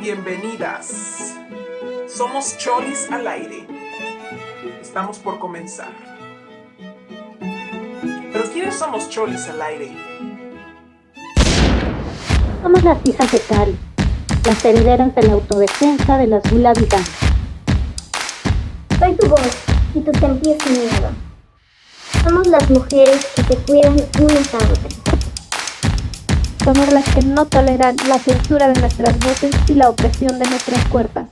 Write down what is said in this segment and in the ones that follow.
Bienvenidas. Somos Cholis al aire. Estamos por comenzar. Pero ¿quiénes somos Cholis al aire? Somos las hijas de Cari, las herederas de la autodefensa de las Gula Vidán. Soy tu voz y tu sentir sin miedo. Somos las mujeres que se cuidan unas a otras. Somos las que no toleran la censura de nuestras voces y la opresión de nuestras cuerpos.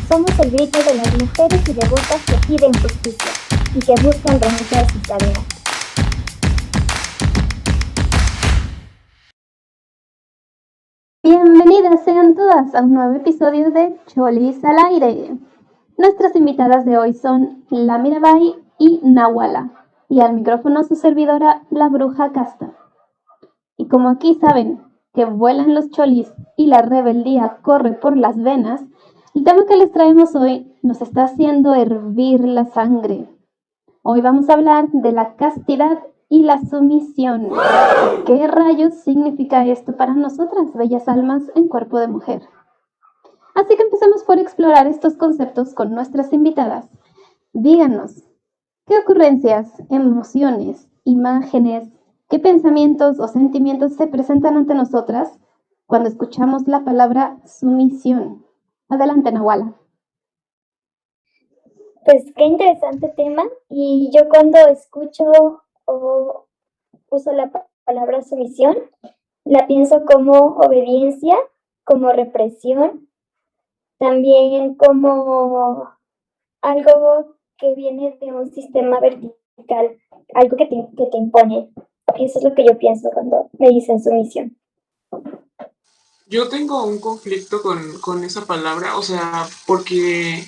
Somos el grito de las mujeres y devotas que piden justicia y que buscan renunciar a sus tareas. Bienvenidas sean todas a un nuevo episodio de Cholis al aire. Nuestras invitadas de hoy son la Mirabai y Nahuala, y al micrófono su servidora, la Bruja Casta. Y como aquí saben que vuelan los cholis y la rebeldía corre por las venas, el tema que les traemos hoy nos está haciendo hervir la sangre. Hoy vamos a hablar de la castidad y la sumisión. ¿Qué rayos significa esto para nosotras, bellas almas en cuerpo de mujer? Así que empecemos por explorar estos conceptos con nuestras invitadas. Díganos, ¿qué ocurrencias, emociones, imágenes, qué pensamientos o sentimientos se presentan ante nosotras cuando escuchamos la palabra sumisión? Adelante, Nahuala. Pues qué interesante tema, y yo cuando escucho o uso la palabra sumisión, la pienso como obediencia, como represión, también como algo que viene de un sistema vertical, algo que te impone. Eso es lo que yo pienso cuando me dicen sumisión. Yo tengo un conflicto con esa palabra, o sea, porque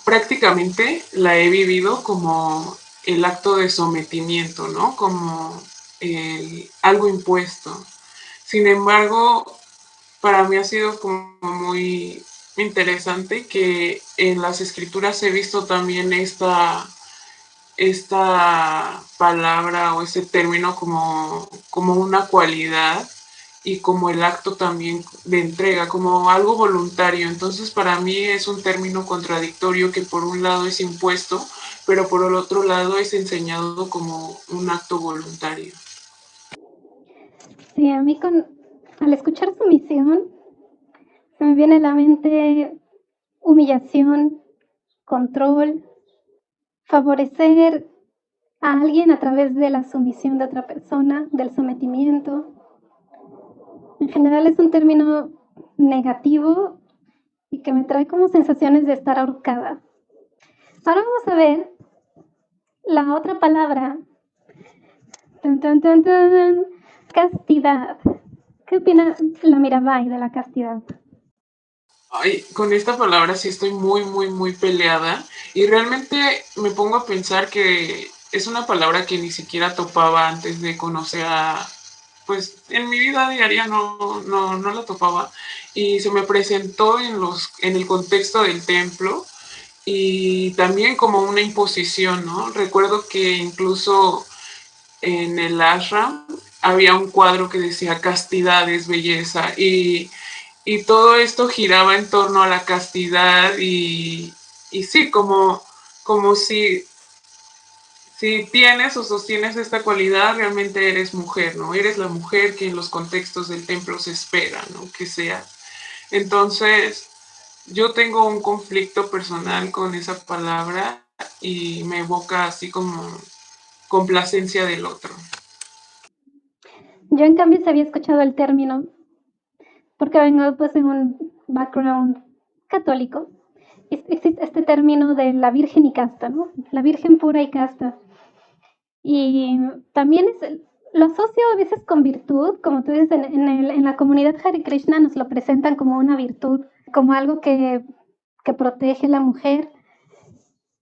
prácticamente la he vivido como el acto de sometimiento, ¿no? Como algo impuesto. Sin embargo, para mí ha sido como muy interesante que en las escrituras he visto también esta palabra o este término como una cualidad y como el acto también de entrega, como algo voluntario. Entonces para mí es un término contradictorio que por un lado es impuesto, pero por el otro lado es enseñado como un acto voluntario. Sí, a mí al escuchar sumisión se me viene a la mente humillación, control, favorecer a alguien a través de la sumisión de otra persona, del sometimiento. En general es un término negativo y que me trae como sensaciones de estar ahorcada. Ahora vamos a ver la otra palabra. Tan, tan, tan, tan. Castidad. ¿Qué opina la Mirabai de la castidad? Ay, con esta palabra sí estoy muy peleada y realmente me pongo a pensar que es una palabra que ni siquiera topaba antes de conocer pues en mi vida diaria no la topaba y se me presentó en el contexto del templo y también como una imposición, ¿no? Recuerdo que incluso en el ashram había un cuadro que decía castidad es belleza y todo esto giraba en torno a la castidad y sí, como si tienes o sostienes esta cualidad, realmente eres mujer, ¿no? Eres la mujer que en los contextos del templo se espera, ¿no? Que seas. Entonces, yo tengo un conflicto personal con esa palabra y me evoca así como complacencia del otro. Yo en cambio se había escuchado el término porque vengo pues en un background católico. Existe este término de la virgen y casta, ¿no? La virgen pura y casta. Y también lo asocio a veces con virtud, como tú dices, en la comunidad Hare Krishna nos lo presentan como una virtud, como algo que protege a la mujer,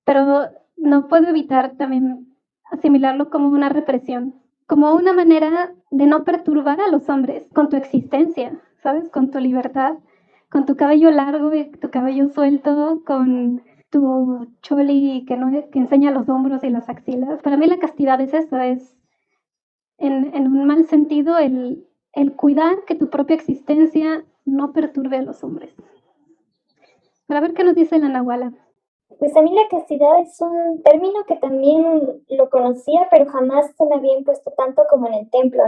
pero no puedo evitar también asimilarlo como una represión, como una manera de no perturbar a los hombres con tu existencia, ¿sabes? Con tu libertad, con tu cabello largo y tu cabello suelto, con tu choli que enseña los hombros y las axilas. Para mí la castidad es eso, es en un mal sentido el cuidar que tu propia existencia no perturbe a los hombres. Para ver qué nos dice la Nahuala. Pues a mí la castidad es un término que también lo conocía, pero jamás se me había impuesto tanto como en el templo.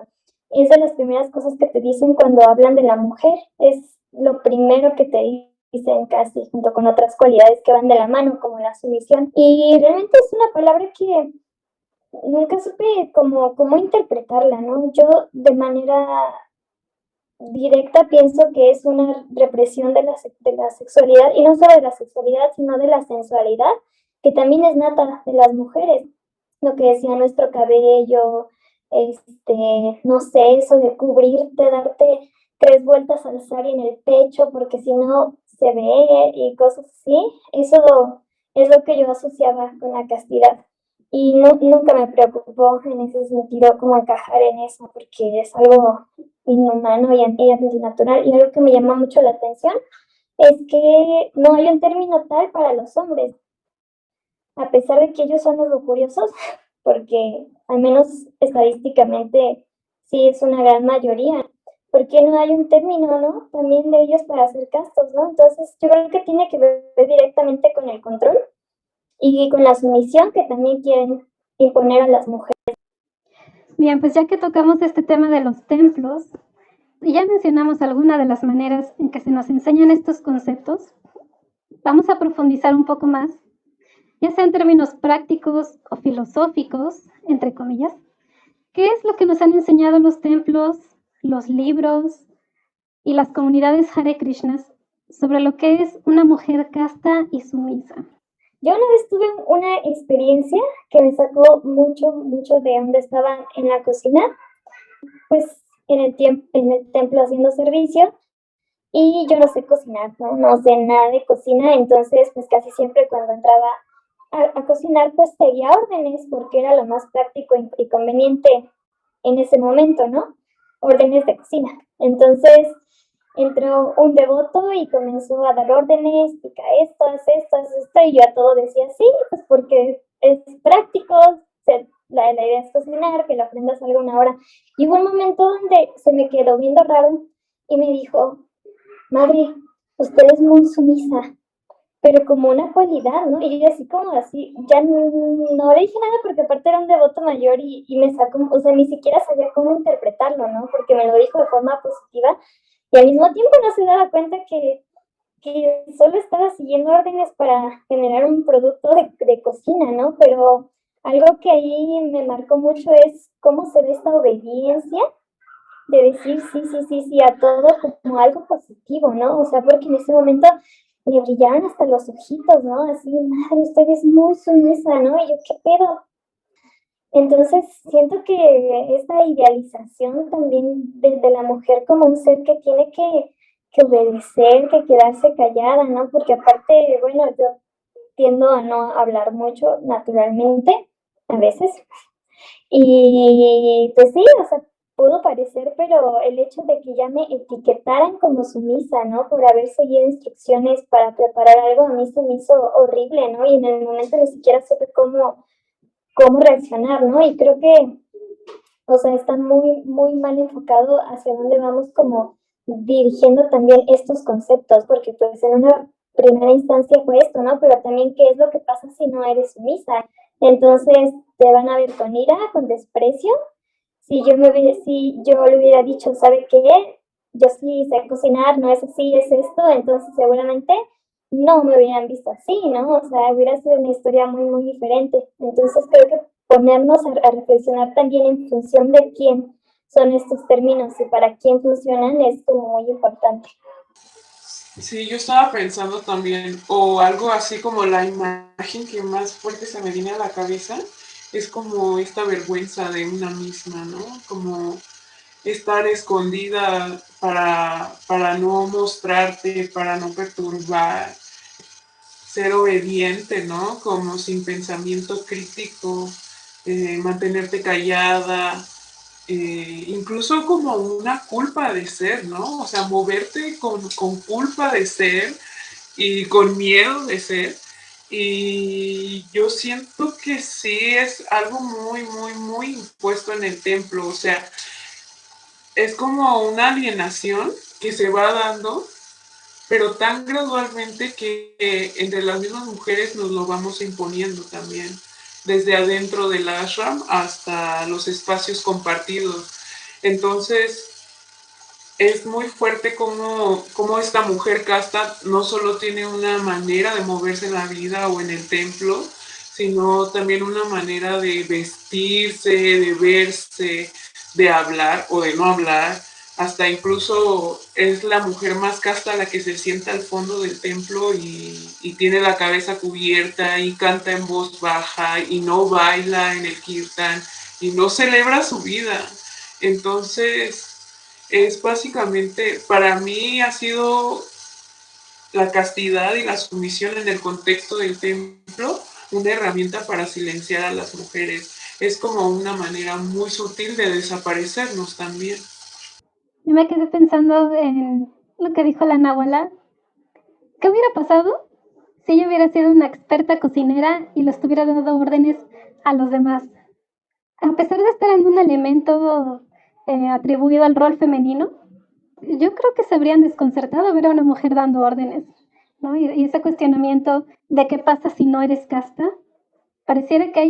Es de las primeras cosas que te dicen cuando hablan de la mujer. Es lo primero que te dicen casi, junto con otras cualidades que van de la mano, como la sumisión. Y realmente es una palabra que nunca supe cómo interpretarla, ¿no? Yo de manera directa pienso que es una represión de la sexualidad, y no solo de la sexualidad, sino de la sensualidad, que también es nata de las mujeres. Lo que decía nuestro cabello, no sé, eso de cubrirte, darte 3 vueltas al sari en el pecho, porque si no se ve y cosas así, eso es lo que yo asociaba con la castidad. Y nunca me preocupó en ese sentido como encajar en eso, porque es algo inhumano y antinatural. Y algo que me llama mucho la atención es que no hay un término tal para los hombres, a pesar de que ellos son los lujuriosos, porque al menos estadísticamente sí es una gran mayoría. ¿Por qué no hay un término, no? También de ellos para ser castos, ¿no? Entonces yo creo que tiene que ver directamente con el control y con la sumisión que también quieren imponer a las mujeres. Bien, pues ya que tocamos este tema de los templos, y ya mencionamos algunas de las maneras en que se nos enseñan estos conceptos, vamos a profundizar un poco más, ya sea en términos prácticos o filosóficos, entre comillas. ¿Qué es lo que nos han enseñado los templos, los libros y las comunidades Hare Krishnas sobre lo que es una mujer casta y sumisa? Yo una vez tuve una experiencia que me sacó mucho, mucho de donde estaba en la cocina, pues en el templo haciendo servicio, y yo no sé cocinar, no sé nada de cocina, entonces pues casi siempre cuando entraba a cocinar pues seguía órdenes porque era lo más práctico y conveniente en ese momento, ¿no? Órdenes de cocina. Entonces entró un devoto y comenzó a dar órdenes, pica esto, haz esto, haz esto, y yo a todo decía sí, pues porque es práctico, la idea es cocinar, que la ofrenda salga una hora. Y hubo un momento donde se me quedó viendo raro y me dijo, madre, usted es muy sumisa, pero como una cualidad, ¿no? Y yo así como así, ya no le dije nada porque aparte era un devoto mayor y me sacó, o sea, ni siquiera sabía cómo interpretarlo, ¿no? Porque me lo dijo de forma positiva y al mismo tiempo no se daba cuenta que solo estaba siguiendo órdenes para generar un producto de cocina, ¿no? Pero algo que ahí me marcó mucho es cómo se ve esta obediencia de decir sí, sí, sí, sí a todo como algo positivo, ¿no? O sea, porque en ese momento le brillaron hasta los ojitos, ¿no? Así, madre, usted es muy sumisa, ¿no? Y yo, ¿qué pedo? Entonces, siento que esta idealización también de la mujer como un ser que tiene que obedecer, que quedarse callada, ¿no? Porque aparte, bueno, yo tiendo a no hablar mucho naturalmente, a veces, y pues sí, o sea, pudo parecer, pero el hecho de que ya me etiquetaran como sumisa, ¿no? Por haber seguido instrucciones para preparar algo, a mí se me hizo horrible, ¿no? Y en el momento ni siquiera supe cómo reaccionar, ¿no? Y creo que, o sea, está muy, muy mal enfocado hacia dónde vamos como dirigiendo también estos conceptos, porque pues en una primera instancia fue esto, ¿no? Pero también qué es lo que pasa si no eres sumisa. Entonces te van a ver con ira, con desprecio. Si yo le hubiera dicho, ¿sabe qué? Yo sí sé cocinar, no es así, es esto, entonces seguramente no me hubieran visto así, ¿no? O sea, hubiera sido una historia muy, muy diferente. Entonces creo que ponernos a reflexionar también en función de quién son estos términos y para quién funcionan es como muy importante. Sí, yo estaba pensando también, o algo así como la imagen que más fuerte se me viene a la cabeza, es como esta vergüenza de una misma, ¿no? Como estar escondida para no mostrarte, para no perturbar, ser obediente, ¿no? Como sin pensamiento crítico, mantenerte callada, incluso como una culpa de ser, ¿no? O sea, moverte con culpa de ser y con miedo de ser. Y yo siento que sí es algo muy, muy, muy impuesto en el templo. O sea, es como una alienación que se va dando, pero tan gradualmente que entre las mismas mujeres nos lo vamos imponiendo también, desde adentro del ashram hasta los espacios compartidos. Entonces, es muy fuerte como esta mujer casta no solo tiene una manera de moverse en la vida o en el templo, sino también una manera de vestirse, de verse, de hablar o de no hablar. Hasta incluso es la mujer más casta la que se sienta al fondo del templo y tiene la cabeza cubierta y canta en voz baja y no baila en el kirtan y no celebra su vida. Entonces, es básicamente, para mí ha sido la castidad y la sumisión en el contexto del templo una herramienta para silenciar a las mujeres. Es como una manera muy sutil de desaparecernos también. Yo me quedé pensando en lo que dijo la Nahuala. ¿Qué hubiera pasado si ella hubiera sido una experta cocinera y les hubiera dado órdenes a los demás? A pesar de estar en un elemento atribuido al rol femenino, yo creo que se habrían desconcertado ver a una mujer dando órdenes, ¿no? Y ese cuestionamiento de qué pasa si no eres casta, pareciera que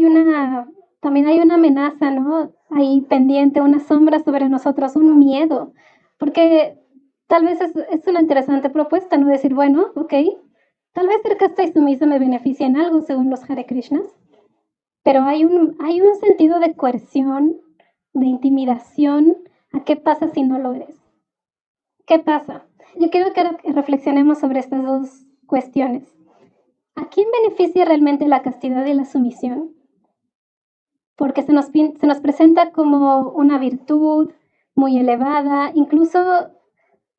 también hay una amenaza, ¿no? Ahí pendiente, una sombra sobre nosotros, un miedo, porque tal vez es una interesante propuesta, ¿no? Decir, bueno, ok, tal vez ser casta y sumisa me beneficia en algo según los Hare Krishnas, pero hay un sentido de coerción, de intimidación, ¿a qué pasa si no lo eres? ¿Qué pasa? Yo quiero que reflexionemos sobre estas dos cuestiones. ¿A quién beneficia realmente la castidad y la sumisión? Porque se nos presenta como una virtud muy elevada, incluso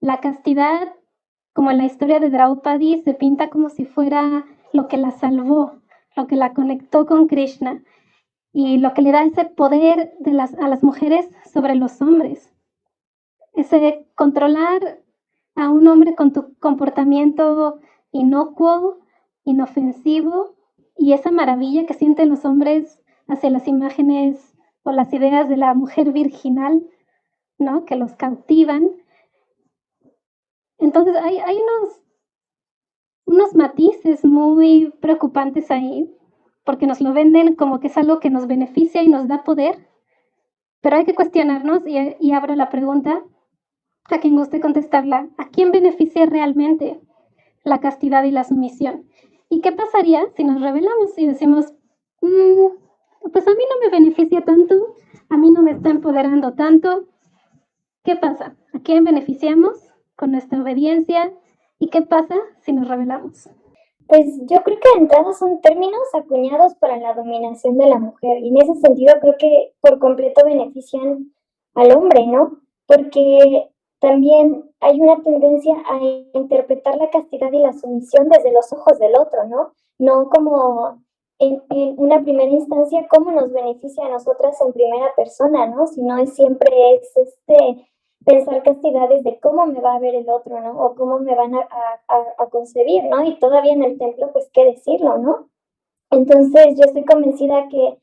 la castidad, como en la historia de Draupadi, se pinta como si fuera lo que la salvó, lo que la conectó con Krishna y lo que le da ese poder a las mujeres sobre los hombres. Ese controlar a un hombre con tu comportamiento inocuo, inofensivo y esa maravilla que sienten los hombres hacia las imágenes o las ideas de la mujer virginal, ¿no? Que los cautivan. Entonces hay unos matices muy preocupantes ahí, porque nos lo venden como que es algo que nos beneficia y nos da poder, pero hay que cuestionarnos y abro la pregunta a quien guste contestarla. ¿A quién beneficia realmente la castidad y la sumisión? ¿Y qué pasaría si nos rebelamos y decimos, pues a mí no me beneficia tanto, a mí no me está empoderando tanto? ¿Qué pasa? ¿A quién beneficiamos con nuestra obediencia? ¿Y qué pasa si nos rebelamos? Pues yo creo que de entrada son términos acuñados para la dominación de la mujer y en ese sentido creo que por completo benefician al hombre, ¿no? Porque también hay una tendencia a interpretar la castidad y la sumisión desde los ojos del otro, ¿no? No como en una primera instancia cómo nos beneficia a nosotras en primera persona, ¿no? Sino es siempre es pensar castidades de cómo me va a ver el otro, ¿no? O cómo me van a concebir, ¿no? Y todavía en el templo, pues, ¿qué decirlo, no? Entonces, yo estoy convencida que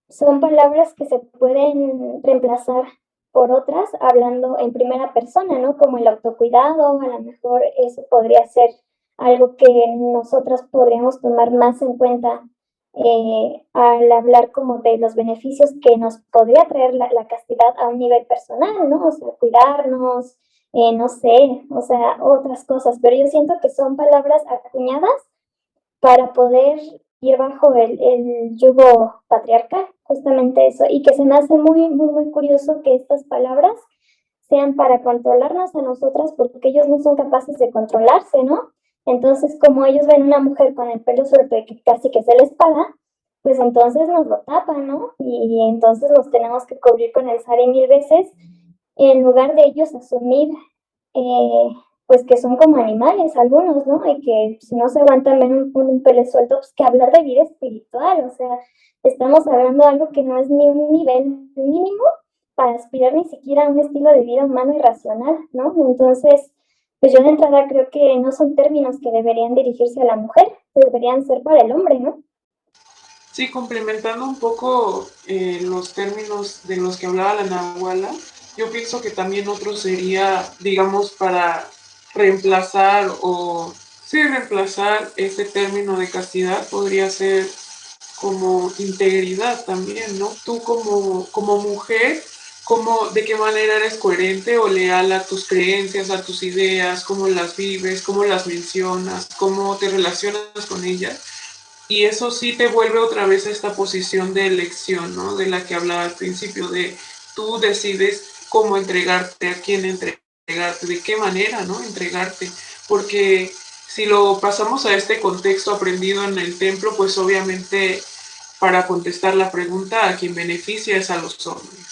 son palabras que se pueden reemplazar por otras hablando en primera persona, ¿no? Como el autocuidado, a lo mejor eso podría ser algo que nosotras podríamos tomar más en cuenta al hablar como de los beneficios que nos podría traer la castidad a un nivel personal, ¿no? O sea, cuidarnos, no sé, o sea, otras cosas, pero yo siento que son palabras acuñadas para poder ir bajo el yugo patriarcal, justamente eso, y que se me hace muy, muy, muy curioso que estas palabras sean para controlarnos a nosotras, porque ellos no son capaces de controlarse, ¿no? Entonces, como ellos ven una mujer con el pelo suelto y que casi que se les para, pues entonces nos lo tapan, ¿no? Y entonces nos tenemos que cubrir con el sari 1000 veces, en lugar de ellos asumir eh, pues que son como animales algunos, ¿no? Y que si no se aguantan ver un pelo suelto, pues que hablar de vida espiritual, o sea, estamos hablando de algo que no es ni un nivel mínimo para aspirar ni siquiera a un estilo de vida humano y racional, ¿no? Entonces, pues yo de entrada creo que no son términos que deberían dirigirse a la mujer, deberían ser para el hombre, ¿no? Sí, complementando un poco los términos de los que hablaba la Nahuala, yo pienso que también otro sería, digamos, para reemplazar o sí reemplazar este término de castidad, podría ser como integridad también, ¿no? Tú como mujer, de qué manera eres coherente o leal a tus creencias, a tus ideas, cómo las vives, cómo las mencionas, cómo te relacionas con ellas. Y eso sí te vuelve otra vez a esta posición de elección, ¿no? De la que hablaba al principio, de tú decides cómo entregarte, a quién entregarte, de qué manera, ¿no? Entregarte. Porque si lo pasamos a este contexto aprendido en el templo, pues obviamente para contestar la pregunta, a quien beneficia es a los hombres.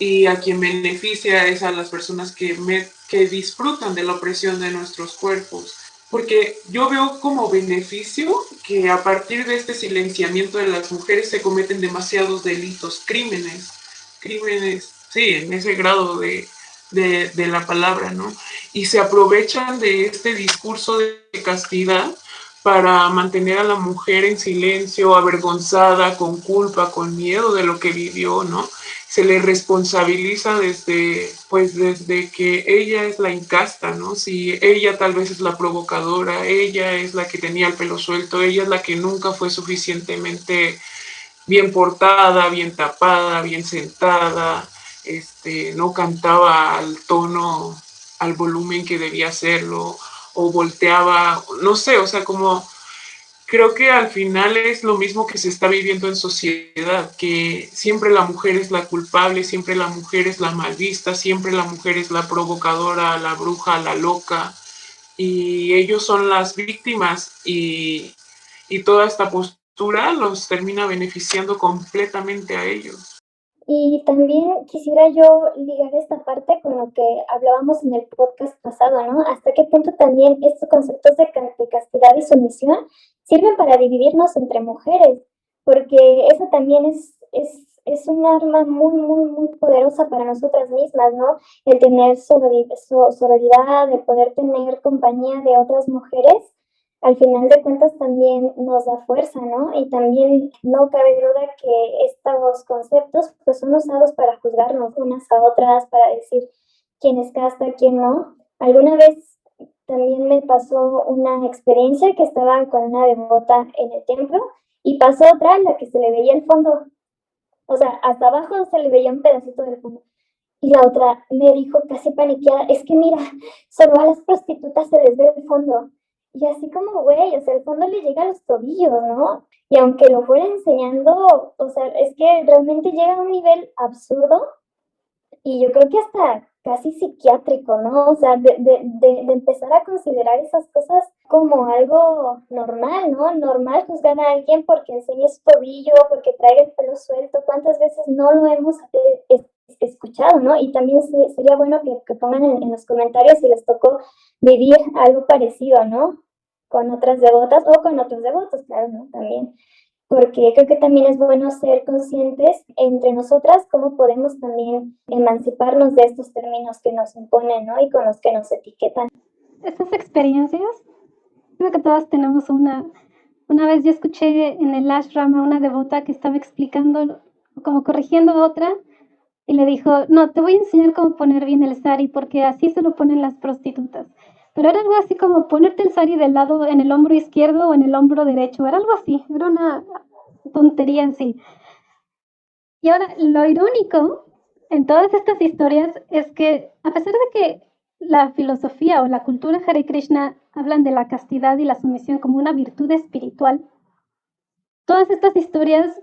Y a quien beneficia es a las personas que disfrutan de la opresión de nuestros cuerpos. Porque yo veo como beneficio que a partir de este silenciamiento de las mujeres se cometen demasiados delitos, crímenes, sí, en ese grado de la palabra, ¿no? Y se aprovechan de este discurso de castidad para mantener a la mujer en silencio, avergonzada, con culpa, con miedo de lo que vivió, ¿no? Se le responsabiliza desde que ella es la incasta, ¿no? Si ella tal vez es la provocadora, ella es la que tenía el pelo suelto, ella es la que nunca fue suficientemente bien portada, bien tapada, bien sentada, no cantaba al tono, al volumen que debía hacerlo, o volteaba, no sé, o sea, como creo que al final es lo mismo que se está viviendo en sociedad, que siempre la mujer es la culpable, siempre la mujer es la mal vista, siempre la mujer es la provocadora, la bruja, la loca, y ellos son las víctimas y toda esta postura los termina beneficiando completamente a ellos. Y también quisiera yo ligar esta parte con lo que hablábamos en el podcast pasado, ¿no? Hasta qué punto también estos conceptos de castidad y sumisión sirven para dividirnos entre mujeres, porque eso también es un arma muy, muy, muy poderosa para nosotras mismas, ¿no? El tener sororidad, el poder tener compañía de otras mujeres al final de cuentas también nos da fuerza, ¿no? Y también no cabe duda que estos conceptos pues son usados para juzgarnos unas a otras, para decir quién es casta, quién no. Alguna vez también me pasó una experiencia que estaba con una devota en el templo y pasó otra en la que se le veía el fondo, o sea, hasta abajo se le veía un pedacito del fondo. Y la otra me dijo casi paniqueada, es que mira, solo a las prostitutas se les ve el fondo. Y así como, güey, o sea, el fondo le llega a los tobillos, ¿no? Y aunque lo fuera enseñando, o sea, es que realmente llega a un nivel absurdo y yo creo que hasta casi psiquiátrico, ¿no? O sea, de empezar a considerar esas cosas como algo normal, ¿no? Normal juzgar a alguien porque enseñe su tobillo, porque traiga el pelo suelto. ¿Cuántas veces no lo hemos escuchado, ¿no? Y también sería bueno que pongan en los comentarios si les tocó vivir algo parecido, ¿no? Con otras devotas o con otros devotos, claro, ¿no? También porque creo que también es bueno ser conscientes entre nosotras cómo podemos también emanciparnos de estos términos que nos imponen, ¿no? Y con los que nos etiquetan. Estas experiencias, creo que todas tenemos una. Una vez yo escuché en el ashram a una devota que estaba explicando, como corrigiendo a otra, y le dijo, no, te voy a enseñar cómo poner bien el sari, porque así se lo ponen las prostitutas. Pero era algo así como ponerte el sari del lado en el hombro izquierdo o en el hombro derecho, era algo así, era una tontería así. Y ahora, lo irónico en todas estas historias es que, a pesar de que la filosofía o la cultura Hare Krishna hablan de la castidad y la sumisión como una virtud espiritual, todas estas historias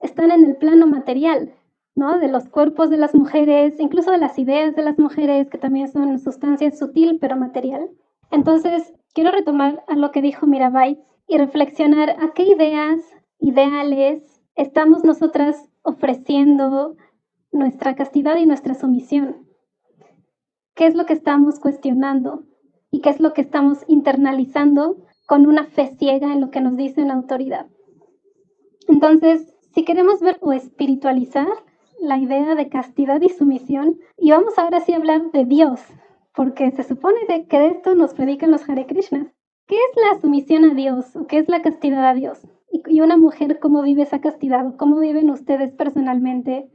están en el plano material, ¿no? De los cuerpos de las mujeres, incluso de las ideas de las mujeres, que también son sustancia sutil pero material. Entonces, quiero retomar a lo que dijo Mirabai y reflexionar a qué ideas, ideales estamos nosotras ofreciendo nuestra castidad y nuestra sumisión. ¿Qué es lo que estamos cuestionando? ¿Y qué es lo que estamos internalizando con una fe ciega en lo que nos dice una autoridad? Entonces, si queremos ver o espiritualizar la idea de castidad y sumisión, y vamos ahora sí a hablar de Dios, porque se supone que de esto nos predican los Hare Krishnas. ¿Qué es la sumisión a Dios o qué es la castidad a Dios? Y una mujer, ¿cómo vive esa castidad? ¿Cómo viven ustedes personalmente,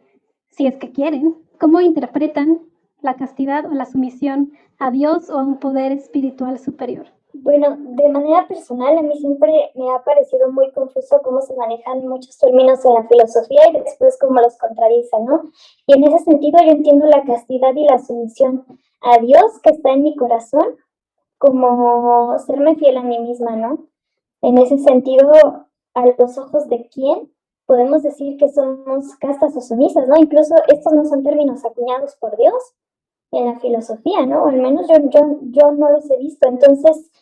si es que quieren? ¿cómo interpretan la castidad o la sumisión a Dios o a un poder espiritual superior? Bueno, de manera personal, a mí siempre me ha parecido muy confuso cómo se manejan muchos términos en la filosofía y después cómo los contradicen, ¿no? Y en ese sentido yo entiendo la castidad y la sumisión a Dios que está en mi corazón como serme fiel a mí misma, ¿no? En ese sentido, a los ojos de quién podemos decir que somos castas o sumisas, ¿no? Incluso estos no son términos acuñados por Dios en la filosofía, ¿no? O al menos yo no los he visto. Entonces,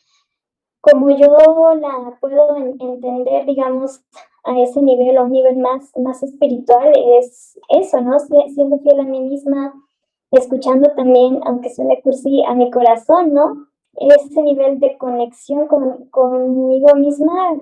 como yo la puedo entender, digamos, a ese nivel o a un nivel más espiritual, es eso, ¿no? Siendo fiel a mí misma, escuchando también, aunque suene cursi, a mi corazón, ¿no? Ese nivel de conexión conmigo misma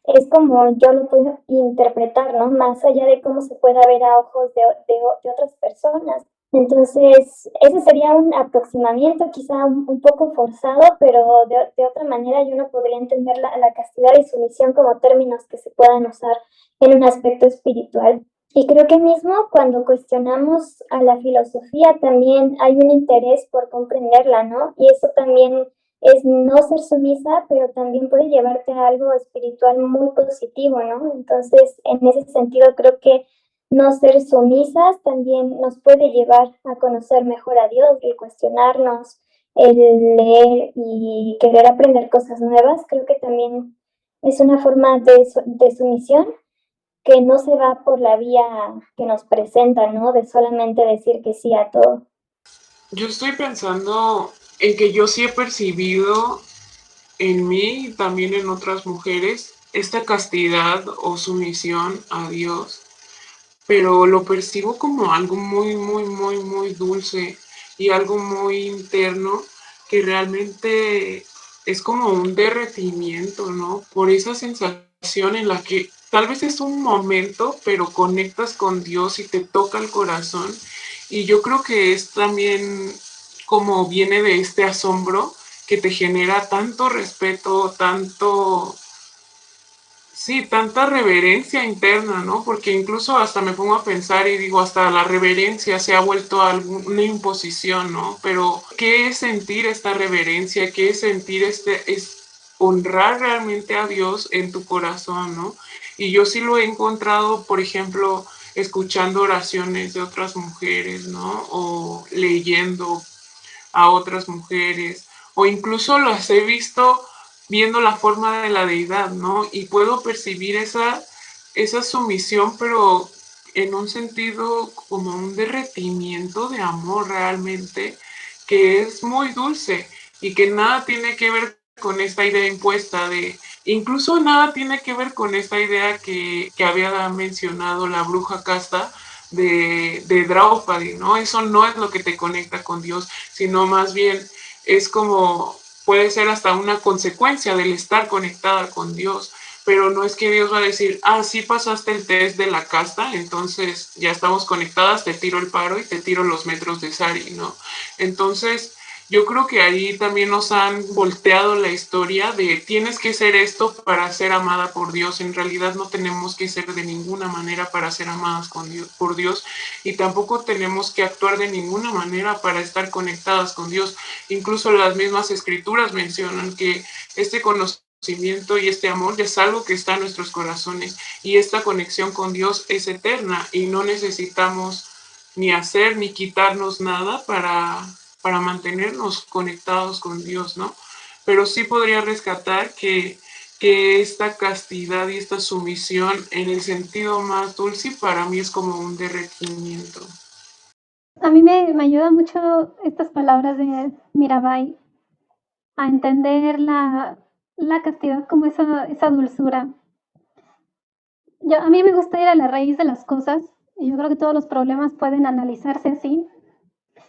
es como yo lo puedo interpretar, ¿no? Más allá de cómo se pueda ver a ojos de otras personas. Entonces, ese sería un aproximamiento quizá un poco forzado, pero de otra manera yo no podría entender la castidad y sumisión como términos que se puedan usar en un aspecto espiritual. Y creo que mismo cuando cuestionamos a la filosofía también hay un interés por comprenderla, ¿no? Y eso también es no ser sumisa, pero también puede llevarte a algo espiritual muy positivo, ¿no? Entonces, en ese sentido, creo que no ser sumisas también nos puede llevar a conocer mejor a Dios, el cuestionarnos, el leer y querer aprender cosas nuevas. Creo que también es una forma de sumisión que no se va por la vía que nos presenta, ¿no? De solamente decir que sí a todo. Yo estoy pensando en que yo sí he percibido en mí y también en otras mujeres esta castidad o sumisión a Dios, pero lo percibo como algo muy, muy, muy, muy dulce y algo muy interno que realmente es como un derretimiento, ¿no? Por esa sensación en la que tal vez es un momento, pero conectas con Dios y te toca el corazón. Y yo creo que es también como viene de este asombro que te genera tanto respeto, tanto, sí, tanta reverencia interna, ¿no? Porque incluso hasta me pongo a pensar y digo, hasta la reverencia se ha vuelto una imposición, ¿no? Pero, ¿qué es sentir esta reverencia? ¿Qué es sentir es honrar realmente a Dios en tu corazón, ¿no? Y yo sí lo he encontrado, por ejemplo, escuchando oraciones de otras mujeres, ¿no? O leyendo a otras mujeres, o incluso las he visto viendo la forma de la deidad, ¿no? Y puedo percibir esa sumisión, pero en un sentido como un derretimiento de amor realmente, que es muy dulce y que nada tiene que ver con esta idea impuesta de, incluso nada tiene que ver con esta idea que había mencionado la bruja casta, de Draupadi, ¿no? Eso no es lo que te conecta con Dios, sino más bien es como, puede ser hasta una consecuencia del estar conectada con Dios, pero no es que Dios va a decir, ah, sí pasaste el test de la casta, entonces ya estamos conectadas, te tiro el paro y te tiro los metros de Sari, ¿no? Entonces, yo creo que ahí también nos han volteado la historia de tienes que ser esto para ser amada por Dios. En realidad no tenemos que ser de ninguna manera para ser amadas por Dios y tampoco tenemos que actuar de ninguna manera para estar conectadas con Dios. Incluso las mismas escrituras mencionan que este conocimiento y este amor es algo que está en nuestros corazones y esta conexión con Dios es eterna y no necesitamos ni hacer ni quitarnos nada para mantenernos conectados con Dios, ¿no? Pero sí podría rescatar que esta castidad y esta sumisión en el sentido más dulce para mí es como un derretimiento. A mí me ayuda mucho estas palabras de Mirabai a entender la castidad como esa dulzura. A mí me gusta ir a la raíz de las cosas y yo creo que todos los problemas pueden analizarse así.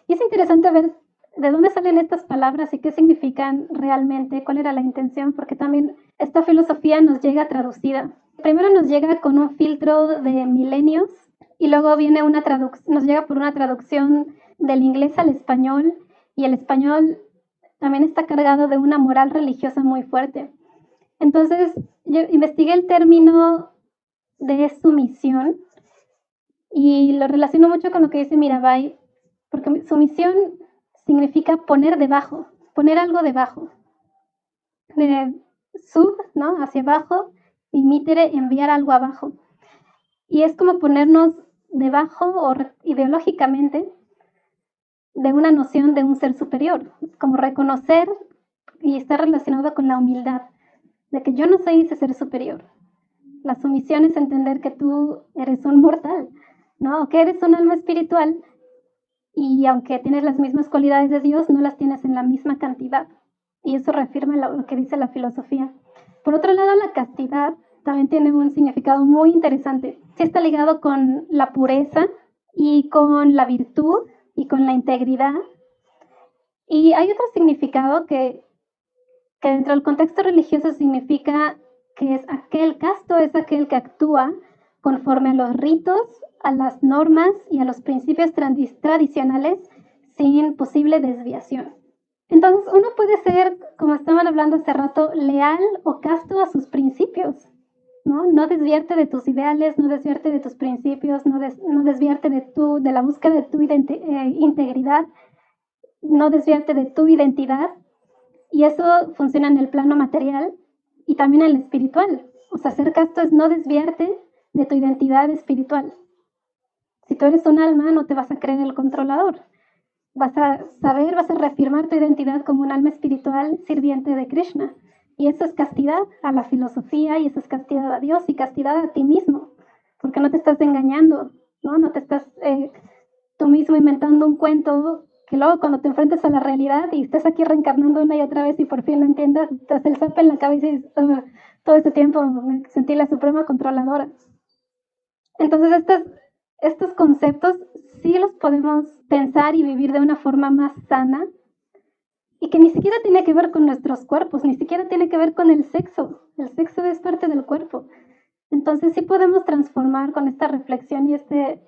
Y es interesante ver de dónde salen estas palabras y qué significan realmente, cuál era la intención, porque también esta filosofía nos llega traducida. Primero nos llega con un filtro de milenios y luego viene nos llega por una traducción del inglés al español y el español también está cargado de una moral religiosa muy fuerte. Entonces, yo investigué el término de sumisión Y lo relaciono mucho con lo que dice Mirabai, porque sumisión significa poner debajo, poner algo debajo. De sub, ¿no? Hacia abajo, y mitere, enviar algo abajo. Y es como ponernos debajo o ideológicamente de una noción de un ser superior, como reconocer y está relacionado con la humildad, de que yo no soy ese ser superior. La sumisión es entender que tú eres un mortal, ¿no? Que eres un alma espiritual y aunque tienes las mismas cualidades de Dios, no las tienes en la misma cantidad. Y eso reafirma lo que dice la filosofía. Por otro lado, la castidad también tiene un significado muy interesante. Sí está ligado con la pureza y con la virtud y con la integridad. Y hay otro significado que dentro del contexto religioso significa que es aquel casto, es aquel que actúa conforme a los ritos, a las normas y a los principios tradicionales sin posible desviación. Entonces uno puede ser, como estaban hablando hace rato, leal o casto a sus principios, ¿no? No desviarte de tus ideales, no desviarte de tus principios, no desviarte de la búsqueda de tu integridad, no desviarte de tu identidad. Y eso funciona en el plano material y también en el espiritual. O sea, ser casto es no desviarte de tu identidad espiritual. Si tú eres un alma, no te vas a creer el controlador. Vas a saber, vas a reafirmar tu identidad como un alma espiritual sirviente de Krishna. Y eso es castidad a la filosofía y eso es castidad a Dios y castidad a ti mismo. Porque no te estás engañando, ¿no? No te estás tú mismo inventando un cuento que luego cuando te enfrentes a la realidad y estés aquí reencarnando una y otra vez y por fin lo entiendas, te hace el zape en la cabeza y dices, todo este tiempo me sentí la suprema controladora. Entonces estos conceptos sí los podemos pensar y vivir de una forma más sana y que ni siquiera tiene que ver con nuestros cuerpos, ni siquiera tiene que ver con el sexo. El sexo es parte del cuerpo. Entonces sí podemos transformar con esta reflexión y este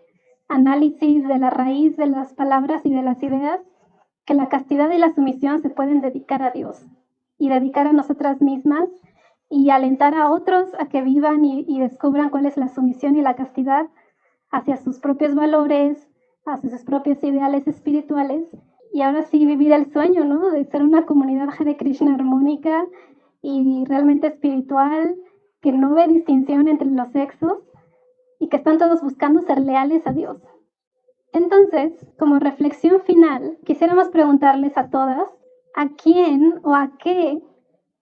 análisis de la raíz de las palabras y de las ideas, que la castidad y la sumisión se pueden dedicar a Dios y dedicar a nosotras mismas y alentar a otros a que vivan y descubran cuál es la sumisión y la castidad hacia sus propios valores, hacia sus propios ideales espirituales y ahora sí vivir el sueño, ¿no? De ser una comunidad Hare Krishna armónica y realmente espiritual, que no ve distinción entre los sexos y que están todos buscando ser leales a Dios. Entonces, como reflexión final, quisiéramos preguntarles a todas, ¿a quién o a qué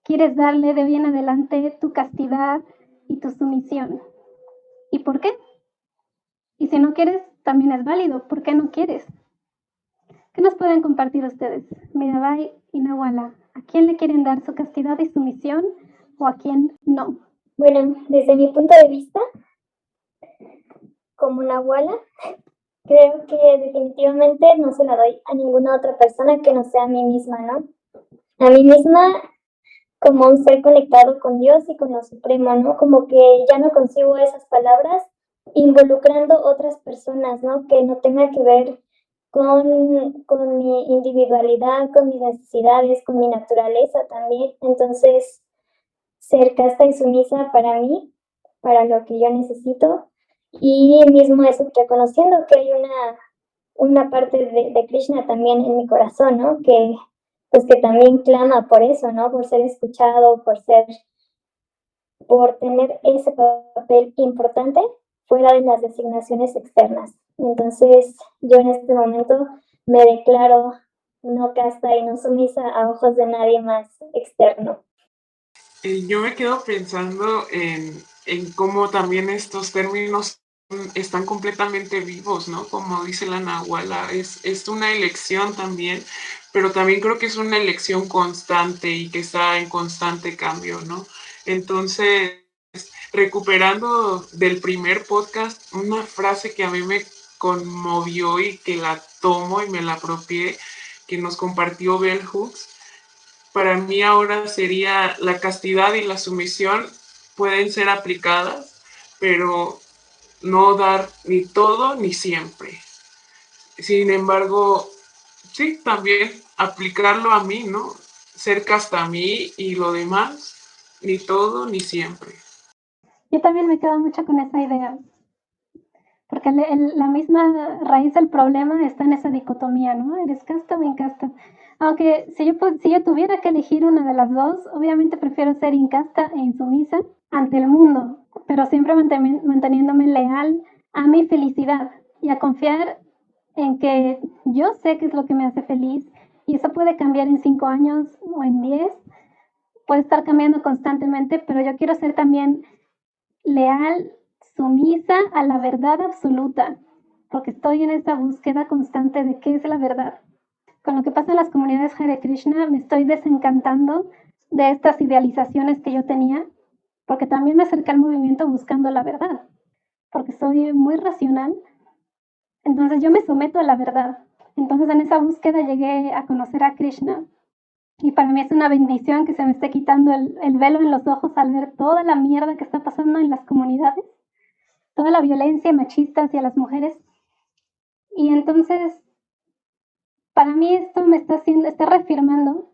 quieres darle de hoy en adelante tu castidad y tu sumisión? ¿Y por qué? Y si no quieres, también es válido. ¿Por qué no quieres? ¿Qué nos pueden compartir ustedes? Mirabai y Nahuala, ¿a quién le quieren dar su castidad y sumisión o a quién no? Bueno, desde mi punto de vista, como Nahuala, creo que definitivamente no se la doy a ninguna otra persona que no sea a mí misma, ¿no? A mí misma como un ser conectado con Dios y con lo supremo, ¿no? Como que ya no concibo esas palabras involucrando otras personas, ¿no? Que no tenga que ver con mi individualidad, con mis necesidades, con mi naturaleza también. Entonces, ser casta y sumisa para mí, para lo que yo necesito, y mismo eso, reconociendo que hay una parte de Krishna también en mi corazón, ¿no? Que pues que también clama por eso, ¿no? Por ser escuchado, por tener ese papel importante fuera de las designaciones externas. Entonces, yo en este momento me declaro no casta y no sumisa a ojos de nadie más externo. Yo me quedo pensando en cómo también estos términos están completamente vivos, ¿no? Como dice la Nahuala, es una elección también, pero también creo que es una elección constante y que está en constante cambio, ¿no? Entonces, recuperando del primer podcast, una frase que a mí me conmovió y que la tomo y me la apropié, que nos compartió Bell Hooks, para mí ahora sería la castidad y la sumisión pueden ser aplicadas, pero no dar ni todo ni siempre. Sin embargo, sí, también aplicarlo a mí, ¿no? Ser casta a mí y lo demás, ni todo ni siempre. Yo también me quedo mucho con esa idea. porque la misma raíz del problema está en esa dicotomía, ¿no? ¿Eres casta o incasta? Aunque si yo tuviera que elegir una de las dos, obviamente prefiero ser incasta e insumisa ante el mundo, pero siempre manteniéndome leal a mi felicidad y a confiar en que yo sé qué es lo que me hace feliz, y eso puede cambiar en 5 años o en 10, puede estar cambiando constantemente, pero yo quiero ser también leal, sumisa a la verdad absoluta, porque estoy en esa búsqueda constante de qué es la verdad. Con lo que pasa en las comunidades Hare Krishna, me estoy desencantando de estas idealizaciones que yo tenía, porque también me acerqué al movimiento buscando la verdad, porque soy muy racional. Entonces yo me someto a la verdad. Entonces en esa búsqueda llegué a conocer a Krishna. Y para mí es una bendición que se me esté quitando el velo en los ojos al ver toda la mierda que está pasando en las comunidades, toda la violencia machista hacia las mujeres. Y entonces, para mí esto me está reafirmando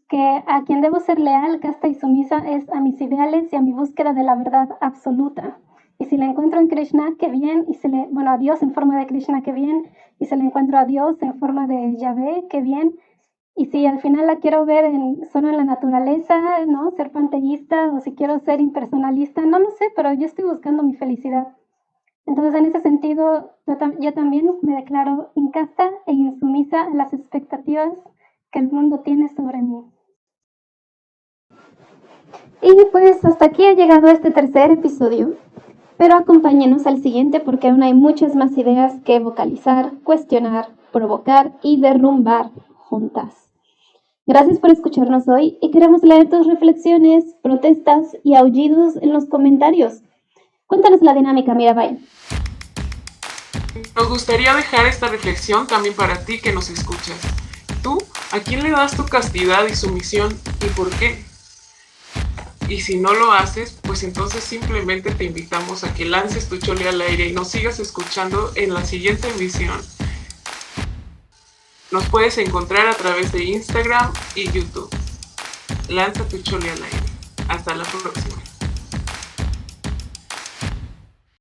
que a quien debo ser leal, casta y sumisa es a mis ideales y a mi búsqueda de la verdad absoluta. Y si la encuentro en Krishna, qué bien. Y a Dios en forma de Krishna, qué bien. Y si la encuentro a Dios en forma de Yahvé, qué bien. Y si al final la quiero ver solo en la naturaleza, ¿no? Ser panteísta, o si quiero ser impersonalista, no lo sé, pero yo estoy buscando mi felicidad. Entonces, en ese sentido, yo también me declaro incasta e insumisa a las expectativas que el mundo tiene sobre mí. Y pues hasta aquí ha llegado este tercer episodio, pero acompáñenos al siguiente porque aún hay muchas más ideas que vocalizar, cuestionar, provocar y derrumbar juntas. Gracias por escucharnos hoy y queremos leer tus reflexiones, protestas y aullidos en los comentarios. Cuéntanos la dinámica, Mirabai. Nos gustaría dejar esta reflexión también para ti que nos escuchas. ¿Tú a quién le das tu castidad y sumisión y por qué? Y si no lo haces, pues entonces simplemente te invitamos a que lances tu chole al aire y nos sigas escuchando en la siguiente emisión. Nos puedes encontrar a través de Instagram y YouTube. Lanza tu chole al aire. Hasta la próxima.